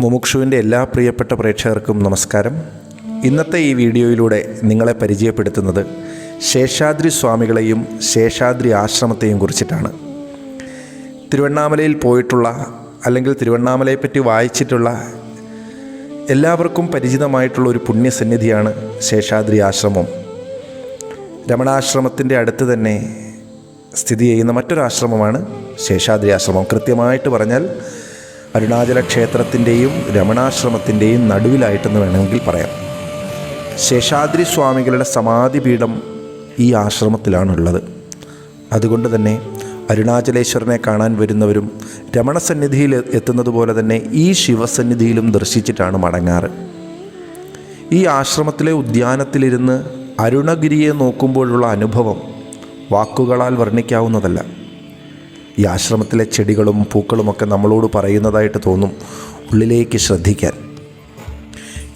മുമുക്ഷുവിൻ്റെ എല്ലാ പ്രിയപ്പെട്ട പ്രേക്ഷകർക്കും നമസ്കാരം. ഇന്നത്തെ ഈ വീഡിയോയിലൂടെ നിങ്ങളെ പരിചയപ്പെടുത്തുന്നത് ശേഷാദ്രി സ്വാമികളെയും ശേഷാദ്രി ആശ്രമത്തെയും കുറിച്ചിട്ടാണ്. തിരുവണ്ണാമലയിൽ പോയിട്ടുള്ള അല്ലെങ്കിൽ തിരുവണ്ണാമലയെപ്പറ്റി വായിച്ചിട്ടുള്ള എല്ലാവർക്കും പരിചിതമായിട്ടുള്ള ഒരു പുണ്യസന്നിധിയാണ് ശേഷാദ്രി ആശ്രമം. രമണാശ്രമത്തിൻ്റെ അടുത്ത് തന്നെ സ്ഥിതി ചെയ്യുന്ന മറ്റൊരാശ്രമമാണ് ശേഷാദ്രി ആശ്രമം. കൃത്യമായിട്ട് പറഞ്ഞാൽ അരുണാചല ക്ഷേത്രത്തിൻ്റെയും രമണാശ്രമത്തിൻ്റെയും നടുവിലായിട്ടെന്ന് വേണമെങ്കിൽ പറയാം. ശേഷാദ്രി സ്വാമികളുടെ സമാധിപീഠം ഈ ആശ്രമത്തിലാണുള്ളത്. അതുകൊണ്ട് തന്നെ അരുണാചലേശ്വരനെ കാണാൻ വരുന്നവരും രമണസന്നിധിയിൽ എത്തുന്നത് പോലെ തന്നെ ഈ ശിവസന്നിധിയിലും ദർശിച്ചിട്ടാണ് മടങ്ങാറ്. ഈ ആശ്രമത്തിലെ ഉദ്യാനത്തിലിരുന്ന് അരുണഗിരിയെ നോക്കുമ്പോഴുള്ള അനുഭവം വാക്കുകളാൽ വർണ്ണിക്കാവുന്നതല്ല. ഈ ആശ്രമത്തിലെ ചെടികളും പൂക്കളുമൊക്കെ നമ്മളോട് പറയുന്നതായിട്ട് തോന്നും ഉള്ളിലേക്ക് ശ്രദ്ധിക്കാൻ.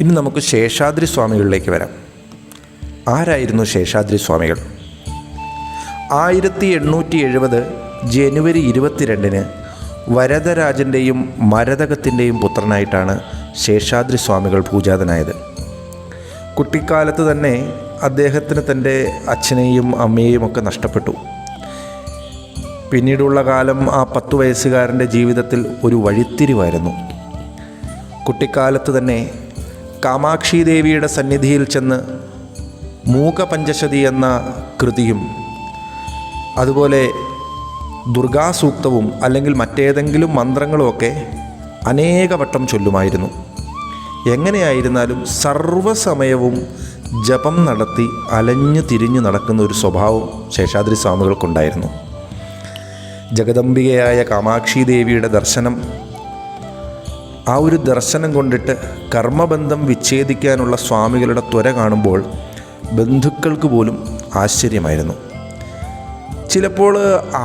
ഇനി നമുക്ക് ശേഷാദ്രി സ്വാമികളിലേക്ക് വരാം. ആരായിരുന്നു ശേഷാദ്രി സ്വാമികൾ? 1870 ജനുവരി 22 വരദരാജൻ്റെയും മരതകത്തിൻ്റെയും പുത്രനായിട്ടാണ് ശേഷാദ്രി സ്വാമികൾ പൂജാതനായത്. കുട്ടിക്കാലത്ത് തന്നെ അദ്ദേഹത്തിന് തൻ്റെ അച്ഛനെയും അമ്മയെയും ഒക്കെ നഷ്ടപ്പെട്ടു. പിന്നീടുള്ള കാലം ആ 10 വയസ്സുകാരൻ്റെ ജീവിതത്തിൽ ഒരു വഴിത്തിരിവായിരുന്നു. കുട്ടിക്കാലത്ത് തന്നെ കാമാക്ഷി ദേവിയുടെ സന്നിധിയിൽ ചെന്ന് മൂകപഞ്ചശതി എന്ന കൃതിയും അതുപോലെ ദുർഗാസൂക്തവും അല്ലെങ്കിൽ മറ്റേതെങ്കിലും മന്ത്രങ്ങളുമൊക്കെ അനേകവട്ടം ചൊല്ലുമായിരുന്നു. എങ്ങനെയായിരുന്നാലും സർവ്വസമയവും ജപം നടത്തി അലഞ്ഞു തിരിഞ്ഞു നടക്കുന്ന ഒരു സ്വഭാവം ശേഷാദ്രി സ്വാമികൾക്കുണ്ടായിരുന്നു. ജഗദംബികയായ കാമാക്ഷി ദേവിയുടെ ദർശനം, ആ ഒരു ദർശനം കൊണ്ടിട്ട് കർമ്മബന്ധം വിച്ഛേദിക്കാനുള്ള സ്വാമികളുടെ ത്വര കാണുമ്പോൾ ബന്ധുക്കൾക്ക് പോലും ആശ്ചര്യമായിരുന്നു. ചിലപ്പോൾ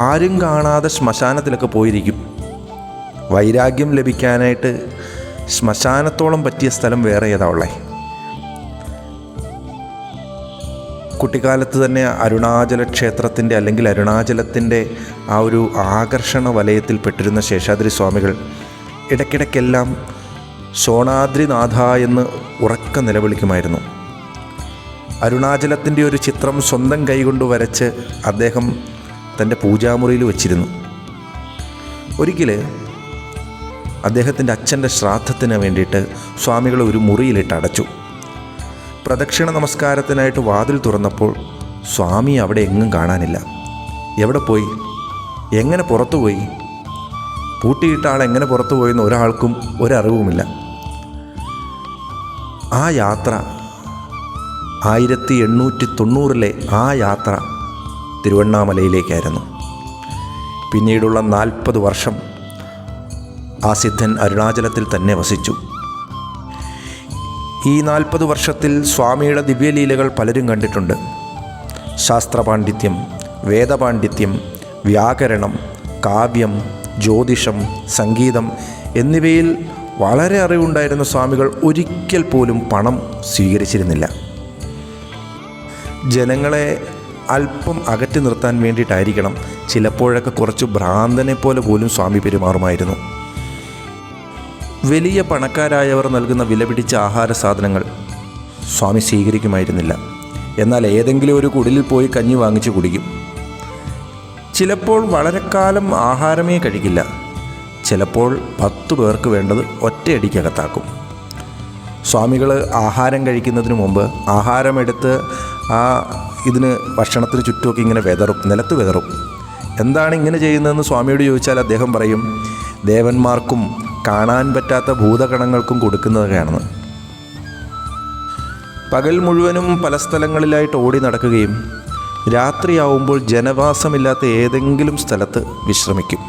ആരും കാണാതെ ശ്മശാനത്തിലൊക്കെ പോയിരിക്കും. വൈരാഗ്യം ലഭിക്കാനായിട്ട് ശ്മശാനത്തോളം പറ്റിയ സ്ഥലം വേറെ ഏതാ ഉള്ളേ? കുട്ടിക്കാലത്ത് തന്നെ അരുണാചല ക്ഷേത്രത്തിൻ്റെ അല്ലെങ്കിൽ അരുണാചലത്തിൻ്റെ ആ ഒരു ആകർഷണ വലയത്തിൽപ്പെട്ടിരുന്ന ശേഷാദ്രി സ്വാമികൾ ഇടയ്ക്കിടയ്ക്കെല്ലാം ശോണാദ്രിനാഥ എന്ന് ഉറക്ക നിലവിളിക്കുമായിരുന്നു. അരുണാചലത്തിൻ്റെ ഒരു ചിത്രം സ്വന്തം കൈകൊണ്ട് വരച്ച് അദ്ദേഹം തൻ്റെ പൂജാമുറിയിൽ വച്ചിരുന്നു. ഒരിക്കൽ അദ്ദേഹത്തിൻ്റെ അച്ഛൻ്റെ ശ്രാദ്ധത്തിന് വേണ്ടിയിട്ട് സ്വാമികൾ ഒരു മുറിയിലിട്ട് അടച്ചു. പ്രദക്ഷിണ നമസ്കാരത്തിനായിട്ട് വാതിൽ തുറന്നപ്പോൾ സ്വാമി അവിടെ എങ്ങും കാണാനില്ല. എവിടെ പോയി? എങ്ങനെ പുറത്തുപോയി? പൂട്ടിയിട്ട ആൾ എങ്ങനെ പുറത്തു പോയെന്ന് ഒരാൾക്കും ഒരറിവുമില്ല. ആ യാത്ര 1890 ആ യാത്ര തിരുവണ്ണാമലയിലേക്കായിരുന്നു. പിന്നീടുള്ള 40 വർഷം ആ സിദ്ധൻ അരുണാചലത്തിൽ തന്നെ വസിച്ചു. ഈ 40 വർഷത്തിൽ സ്വാമിയുടെ ദിവ്യലീലകൾ പലരും കണ്ടിട്ടുണ്ട്. ശാസ്ത്രപാണ്ഡിത്യം, വേദപാണ്ഡിത്യം, വ്യാകരണം, കാവ്യം, ജ്യോതിഷം, സംഗീതം എന്നിവയിൽ വളരെ അറിവുണ്ടായിരുന്ന സ്വാമികൾ ഒരിക്കൽ പോലും പണം സ്വീകരിച്ചിരുന്നില്ല. ജനങ്ങളെ അല്പം അകറ്റി നിർത്താൻ വേണ്ടിയിട്ടായിരിക്കണം ചിലപ്പോഴൊക്കെ കുറച്ച് ഭ്രാന്തനെ പോലെ പോലും സ്വാമി പെരുമാറുമായിരുന്നു. വലിയ പണക്കാരായവർ നൽകുന്ന വിലപിടിച്ച ആഹാര സാധനങ്ങൾ സ്വാമി സ്വീകരിക്കുമായിരുന്നില്ല. എന്നാൽ ഏതെങ്കിലും ഒരു കുടിലിൽ പോയി കഞ്ഞി വാങ്ങിച്ച് കുടിക്കും. ചിലപ്പോൾ വളരെ കാലം ആഹാരമേ കഴിക്കില്ല. ചിലപ്പോൾ 10 പേർക്ക് വേണ്ടത് ഒറ്റയടിക്കകത്താക്കും. സ്വാമികൾ ആഹാരം കഴിക്കുന്നതിന് മുമ്പ് ആഹാരമെടുത്ത് ഇതിന് ഭക്ഷണത്തിന് ചുറ്റുമൊക്കെ ഇങ്ങനെ നിലത്ത് വെതറും. എന്താണ് ഇങ്ങനെ ചെയ്യുന്നതെന്ന് സ്വാമിയോട് ചോദിച്ചാൽ അദ്ദേഹം പറയും, ദേവന്മാർക്കും കാണാൻ പറ്റാത്ത ഭൂതഗണങ്ങൾക്കും കൊടുക്കുന്നതൊക്കെയാണെന്ന്. പകൽ മുഴുവനും പല സ്ഥലങ്ങളിലായിട്ട് ഓടി നടക്കുകയും രാത്രിയാവുമ്പോൾ ജനവാസമില്ലാത്ത ഏതെങ്കിലും സ്ഥലത്ത് വിശ്രമിക്കും.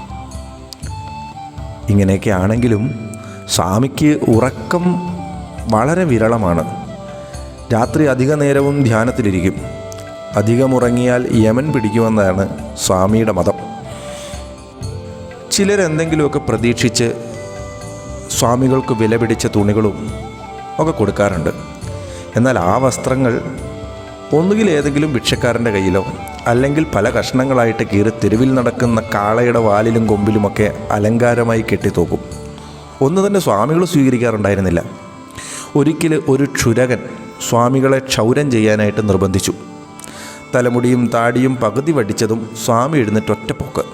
ഇങ്ങനെയൊക്കെ ആണെങ്കിലും സ്വാമിക്ക് ഉറക്കം വളരെ വിരളമാണ്. രാത്രി അധിക നേരവും ധ്യാനത്തിലിരിക്കും. അധികമുറങ്ങിയാൽ യമൻ പിടിക്കുമെന്നാണ് സ്വാമിയുടെ മതം. ചിലരെന്തെങ്കിലുമൊക്കെ പ്രതീക്ഷിച്ച് സ്വാമികൾക്ക് വില പിടിച്ച തുണികളും ഒക്കെ കൊടുക്കാറുണ്ട്. എന്നാൽ ആ വസ്ത്രങ്ങൾ ഒന്നുകിൽ ഏതെങ്കിലും ഭിക്ഷക്കാരൻ്റെ കയ്യിലോ അല്ലെങ്കിൽ പല കഷ്ണങ്ങളായിട്ട് കീറി തെരുവിൽ നടക്കുന്ന കാളയുടെ വാലിലും കൊമ്പിലുമൊക്കെ അലങ്കാരമായി കെട്ടിത്തൂക്കും. ഒന്നും തന്നെ സ്വാമികൾ സ്വീകരിക്കാറുണ്ടായിരുന്നില്ല. ഒരിക്കൽ ഒരു ക്ഷുരകൻ സ്വാമികളെ ക്ഷൗരം ചെയ്യാനായിട്ട് നിർബന്ധിച്ചു. തലമുടിയും താടിയും പകുതി വടിച്ചതും സ്വാമി എഴുന്നേറ്റ് ഒറ്റപ്പോക്ക്.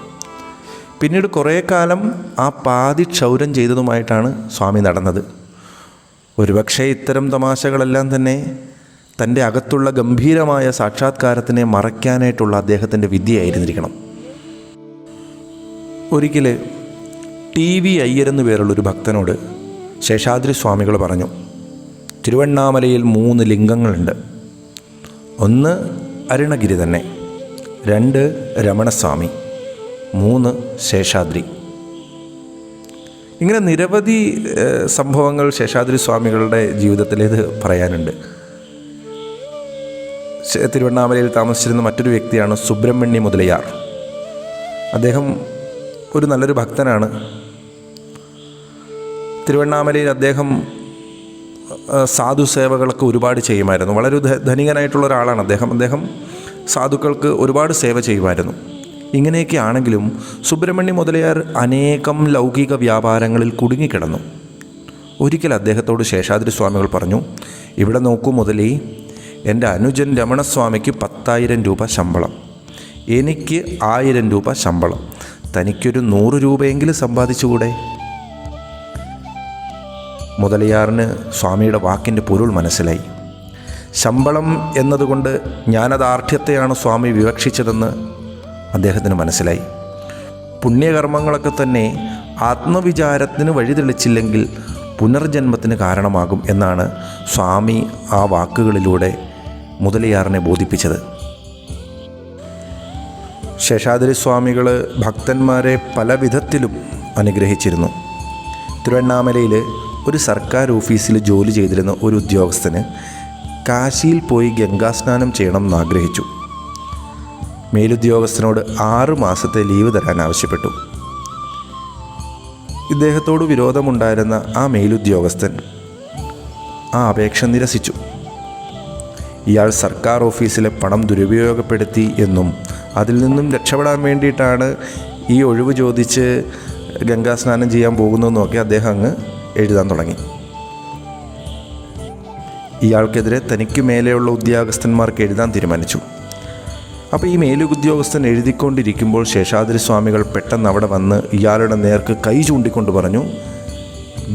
പിന്നീട് കുറേ കാലം ആ പാതി ക്ഷൗരം ചെയ്തതുമായിട്ടാണ് സ്വാമി നടന്നത്. ഒരുപക്ഷെ ഇത്തരം തമാശകളെല്ലാം തന്നെ തൻ്റെ അകത്തുള്ള ഗംഭീരമായ സാക്ഷാത്കാരത്തിനെ മറയ്ക്കാനായിട്ടുള്ള അദ്ദേഹത്തിൻ്റെ വിദ്യയായിരുന്നിരിക്കണം. ഒരിക്കൽ TV അയ്യരെന്നു പേരുള്ളൊരു ഭക്തനോട് ശേഷാദ്രി സ്വാമികൾ പറഞ്ഞു, തിരുവണ്ണാമലയിൽ 3 ലിംഗങ്ങളുണ്ട്. 1 അരുണഗിരി തന്നെ, 2 രമണസ്വാമി, 3 ശേഷാദ്രി. ഇങ്ങനെ നിരവധി സംഭവങ്ങൾ ശേഷാദ്രി സ്വാമികളുടെ ജീവിതത്തിലേത് പറയാനുണ്ട്. തിരുവണ്ണാമലയിൽ താമസിച്ചിരുന്ന മറ്റൊരു വ്യക്തിയാണ് സുബ്രഹ്മണ്യ മുതലയാർ. അദ്ദേഹം ഒരു നല്ലൊരു ഭക്തനാണ്. തിരുവണ്ണാമലയിൽ അദ്ദേഹം സാധു സേവകളൊക്കെ ഒരുപാട് ചെയ്യുമായിരുന്നു. വളരെ ധനികനായിട്ടുള്ള ഒരാളാണ് അദ്ദേഹം സാധുക്കൾക്ക് ഒരുപാട് സേവ ചെയ്യുമായിരുന്നു. ഇങ്ങനെയൊക്കെ ആണെങ്കിലും സുബ്രഹ്മണ്യ മുതലയാർ അനേകം ലൗകിക വ്യാപാരങ്ങളിൽ കുടുങ്ങിക്കിടന്നു. ഒരിക്കൽ അദ്ദേഹത്തോട് ശേഷാദ്രി സ്വാമികൾ പറഞ്ഞു, ഇവിടെ നോക്കൂ മുതലി, എൻ്റെ അനുജൻ രമണസ്വാമിക്ക് 10,000 രൂപ ശമ്പളം, എനിക്ക് 1000 രൂപ ശമ്പളം, തനിക്കൊരു 100 രൂപയെങ്കിലും സമ്പാദിച്ചുകൂടെ? മുതലയാറിന് സ്വാമിയുടെ വാക്കിൻ്റെ പൊരുൾ മനസ്സിലായി. ശമ്പളം എന്നതുകൊണ്ട് ജ്ഞാനദാർഢ്യത്തെയാണ് സ്വാമി വിവക്ഷിച്ചതെന്ന് അദ്ദേഹത്തിന് മനസ്സിലായി. പുണ്യകർമ്മങ്ങളൊക്കെ തന്നെ ആത്മവിചാരത്തിന് വഴിതെളിച്ചില്ലെങ്കിൽ പുനർജന്മത്തിന് കാരണമാകും എന്നാണ് സ്വാമി ആ വാക്കുകളിലൂടെ മുതലയാറിനെ ബോധിപ്പിച്ചത്. ശേഷാദ്രി സ്വാമികൾ ഭക്തന്മാരെ പല വിധത്തിലും അനുഗ്രഹിച്ചിരുന്നു. തിരുവണ്ണാമലയിൽ ഒരു സർക്കാർ ഓഫീസിൽ ജോലി ചെയ്തിരുന്ന ഒരു ഉദ്യോഗസ്ഥന് കാശിയിൽ പോയി ഗംഗാസ്നാനം ചെയ്യണം എന്നാഗ്രഹിച്ചു. മേലുദ്യോഗസ്ഥനോട് 6 മാസത്തെ ലീവ് തരാൻ ആവശ്യപ്പെട്ടു. ഇദ്ദേഹത്തോട് വിരോധമുണ്ടായിരുന്ന ആ മേലുദ്യോഗസ്ഥൻ ആ അപേക്ഷ നിരസിച്ചു. ഇയാൾ സർക്കാർ ഓഫീസിലെ പണം ദുരുപയോഗപ്പെടുത്തി എന്നും അതിൽ നിന്നും രക്ഷപ്പെടാൻ വേണ്ടിയിട്ടാണ് ഈ ഒഴിവ് ചോദിച്ച് ഗംഗാസ്നാനം ചെയ്യാൻ പോകുന്നതെന്നൊക്കെ അദ്ദേഹം അങ്ങ് എഴുതാൻ തുടങ്ങി. ഇയാൾക്കെതിരെ തനിക്ക് മേലെയുള്ള ഉദ്യോഗസ്ഥന്മാർക്ക് എഴുതാൻ തീരുമാനിച്ചു. അപ്പോൾ ഈ മേലുദ്യോഗസ്ഥൻ എഴുതിക്കൊണ്ടിരിക്കുമ്പോൾ ശേഷാദ്രി സ്വാമികൾ പെട്ടെന്ന് അവിടെ വന്ന് ഇയാളുടെ നേർക്ക് കൈ ചൂണ്ടിക്കൊണ്ട് പറഞ്ഞു,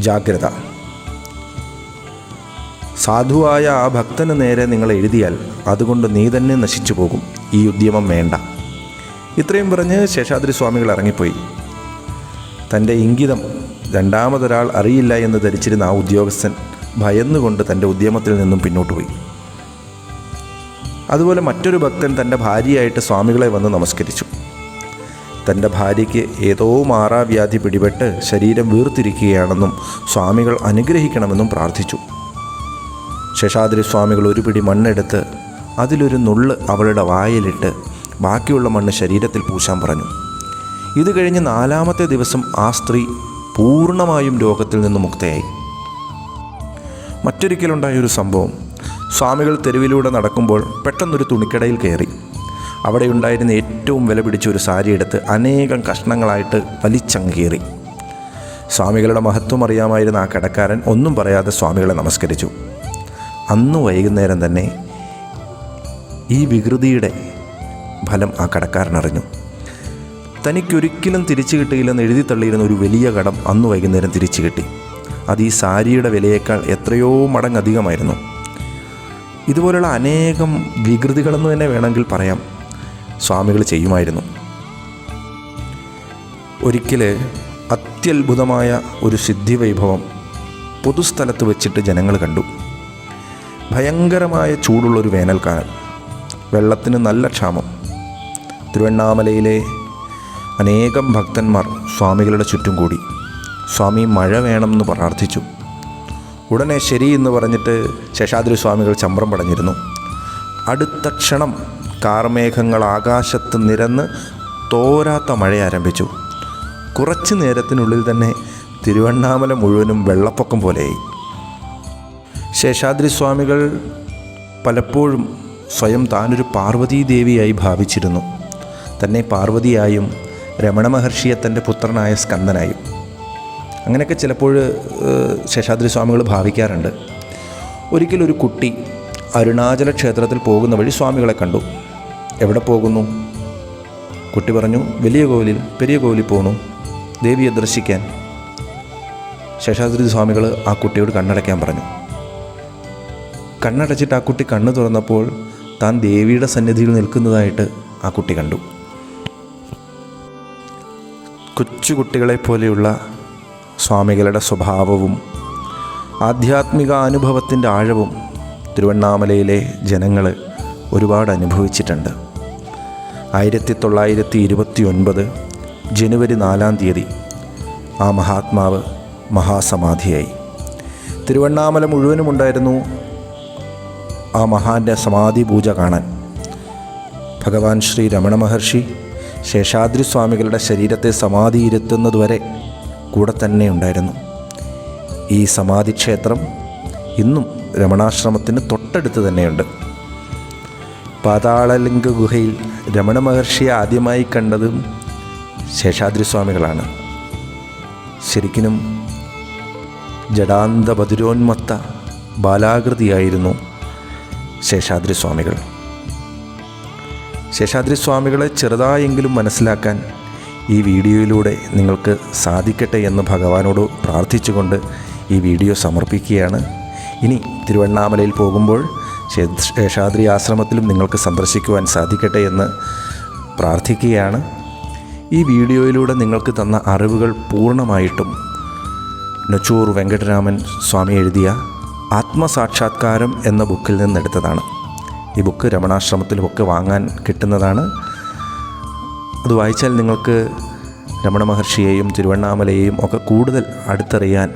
ജാഗ്രത, സാധുവായ ആ ഭക്തന് നേരെ നിങ്ങൾ എഴുതിയാൽ അതുകൊണ്ട് നീ തന്നെ നശിച്ചു പോകും, ഈ ഉദ്യമം വേണ്ട. ഇത്രയും പറഞ്ഞ് ശേഷാദ്രി സ്വാമികൾ ഇറങ്ങിപ്പോയി. തൻ്റെ ഇംഗിതം രണ്ടാമതൊരാൾ അറിയില്ല എന്ന് ധരിച്ചിരുന്ന ആ ഉദ്യോഗസ്ഥൻ ഭയന്നുകൊണ്ട് തൻ്റെ ഉദ്യമത്തിൽ നിന്നും പിന്നോട്ട് പോയി. അതുപോലെ മറ്റൊരു ഭക്തൻ തൻ്റെ ഭാര്യയായിട്ട് സ്വാമികളെ വന്ന് നമസ്കരിച്ചു. തൻ്റെ ഭാര്യയ്ക്ക് ഏതോ മാറാവ്യാധി പിടിപെട്ട് ശരീരം വീർത്തിരിക്കുകയാണെന്നും സ്വാമികൾ അനുഗ്രഹിക്കണമെന്നും പ്രാർത്ഥിച്ചു. ശേഷാദ്രി സ്വാമികൾ ഒരു പിടി മണ്ണെടുത്ത് അതിലൊരു നുള്ള് അവളുടെ വായിലിട്ട് ബാക്കിയുള്ള മണ്ണ് ശരീരത്തിൽ പൂശാൻ പറഞ്ഞു. ഇത് കഴിഞ്ഞ് 4-ാമത്തെ ദിവസം ആ സ്ത്രീ പൂർണ്ണമായും രോഗത്തിൽ നിന്ന് മുക്തയായി. മറ്റൊരിക്കലുണ്ടായൊരു സംഭവം, സ്വാമികൾ തെരുവിലൂടെ നടക്കുമ്പോൾ പെട്ടെന്നൊരു തുണിക്കടയിൽ കയറി. അവിടെ ഉണ്ടായിരുന്ന ഏറ്റവും വില പിടിച്ച ഒരു സാരി എടുത്ത് അനേകം കഷ്ണങ്ങളായിട്ട് വലിച്ചങ്ങ് കീറി. സ്വാമികളുടെ മഹത്വം അറിയാമായിരുന്ന ആ കടക്കാരൻ ഒന്നും പറയാതെ സ്വാമികളെ നമസ്കരിച്ചു. അന്ന് വൈകുന്നേരം തന്നെ ഈ വികൃതിയുടെ ഫലം ആ കടക്കാരനറിഞ്ഞു. തനിക്കൊരിക്കലും തിരിച്ചു കിട്ടിയില്ലെന്ന് എഴുതി തള്ളിയിരുന്ന ഒരു വലിയ കടം അന്ന് വൈകുന്നേരം തിരിച്ചു കിട്ടി. അത് ഈ സാരിയുടെ വിലയേക്കാൾ എത്രയോ മടങ്ങധികമായിരുന്നു. ഇതുപോലുള്ള അനേകം വികൃതികളെന്ന് തന്നെ വേണമെങ്കിൽ പറയാം സ്വാമികൾ ചെയ്യുമായിരുന്നു. ഒരിക്കൽ അത്യത്ഭുതമായ ഒരു സിദ്ധിവൈഭവം പൊതുസ്ഥലത്ത് വെച്ചിട്ട് ജനങ്ങൾ കണ്ടു. ഭയങ്കരമായ ചൂടുള്ളൊരു വേനൽക്കാലം, വെള്ളത്തിന് നല്ല ക്ഷാമം. തിരുവണ്ണാമലയിലെ അനേകം ഭക്തന്മാർ സ്വാമികളുടെ ചുറ്റും കൂടി. സ്വാമി മഴ വേണമെന്ന് പ്രാർത്ഥിച്ചു. ഉടനെ ശരി എന്ന് പറഞ്ഞിട്ട് ശേഷാദ്രി സ്വാമികൾ ചമ്രം പടഞ്ഞിരുന്നു. അടുത്ത ക്ഷണം കാർമേഘങ്ങൾ ആകാശത്ത് നിരന്ന് തോരാത്ത മഴ ആരംഭിച്ചു. കുറച്ചു നേരത്തിനുള്ളിൽ തന്നെ തിരുവണ്ണാമല മുഴുവനും വെള്ളപ്പൊക്കം പോലെയായി. ശേഷാദ്രി സ്വാമികൾ പലപ്പോഴും സ്വയം താനൊരു പാർവതീദേവിയായി ഭാവിച്ചിരുന്നു. തന്നെ പാർവതിയായും രമണ മഹർഷിയെ തൻ്റെ പുത്രനായ സ്കന്ദനായും. അങ്ങനെയൊക്കെ ചിലപ്പോൾ ശേഷാദ്രി സ്വാമികൾ ഭാവിക്കാറുണ്ട്. ഒരിക്കലൊരു കുട്ടി അരുണാചല ക്ഷേത്രത്തിൽ പോകുന്ന വഴി സ്വാമികളെ കണ്ടു. എവിടെ പോകുന്നു? കുട്ടി പറഞ്ഞു, വലിയ പെരിയ കോവിലിൽ പോകണു, ദേവിയെ ദർശിക്കാൻ. ശേഷാദ്രി സ്വാമികൾ ആ കുട്ടിയോട് കണ്ണടയ്ക്കാൻ പറഞ്ഞു. കണ്ണടച്ചിട്ട് ആ കുട്ടി കണ്ണ് തുറന്നപ്പോൾ താൻ ദേവിയുടെ സന്നിധിയിൽ നിൽക്കുന്നതായിട്ട് ആ കുട്ടി കണ്ടു. കൊച്ചു കുട്ടികളെപ്പോലെയുള്ള സ്വാമികളുടെ സ്വഭാവവും ആധ്യാത്മിക അനുഭവത്തിൻ്റെ ആഴവും തിരുവണ്ണാമലയിലെ ജനങ്ങൾ ഒരുപാട് അനുഭവിച്ചിട്ടുണ്ട്. 1929 ജനുവരി 4 ആ മഹാത്മാവ് മഹാസമാധിയായി. തിരുവണ്ണാമല മുഴുവനുമുണ്ടായിരുന്നു ആ മഹാൻ്റെ സമാധി പൂജ കാണാൻ. ഭഗവാൻ ശ്രീ രമണ മഹർഷി ശേഷാദ്രി സ്വാമികളുടെ ശരീരത്തെ സമാധിയിരുത്തുന്നതുവരെ കൂടെ തന്നെ ഉണ്ടായിരുന്നു. ഈ സമാധി ക്ഷേത്രം ഇന്നും രമണാശ്രമത്തിന് തൊട്ടടുത്ത് തന്നെയുണ്ട്. പാതാളലിംഗ ഗുഹയിൽ രമണ മഹർഷിയെ ആദ്യമായി കണ്ടതും ശേഷാദ്രി സ്വാമികളാണ്. ശരിക്കും ജഡാന്ത ബധിരോന്മത്ത ബാലാകൃതിയായിരുന്നു ശേഷാദ്രി സ്വാമികൾ. ശേഷാദ്രി സ്വാമികളെ ചെറുതായെങ്കിലും മനസ്സിലാക്കാൻ ഈ വീഡിയോയിലൂടെ നിങ്ങൾക്ക് സാധിക്കട്ടെ എന്ന് ഭഗവാനോട് പ്രാർത്ഥിച്ചുകൊണ്ട് ഈ വീഡിയോ സമർപ്പിക്കുകയാണ്. ഇനി തിരുവണ്ണാമലയിൽ പോകുമ്പോൾ ശേഷാദ്രി ആശ്രമത്തിലും നിങ്ങൾക്ക് സന്ദർശിക്കുവാൻ സാധിക്കട്ടെ എന്ന് പ്രാർത്ഥിക്കുകയാണ്. ഈ വീഡിയോയിലൂടെ നിങ്ങൾക്ക് തന്ന അറിവുകൾ പൂർണ്ണമായിട്ടും നച്ചൂർ വെങ്കട്ടരാമൻ സ്വാമി എഴുതിയ ആത്മസാക്ഷാത്കാരം എന്ന ബുക്കിൽ നിന്നെടുത്തതാണ്. ഈ ബുക്ക് രമണാശ്രമത്തിലുമൊക്കെ വാങ്ങാൻ കിട്ടുന്നതാണ്. അത് വായിച്ചാൽ നിങ്ങൾക്ക് രമണ മഹർഷിയെയും തിരുവണ്ണാമലയെയും ഒക്കെ കൂടുതൽ അടുത്തറിയാൻ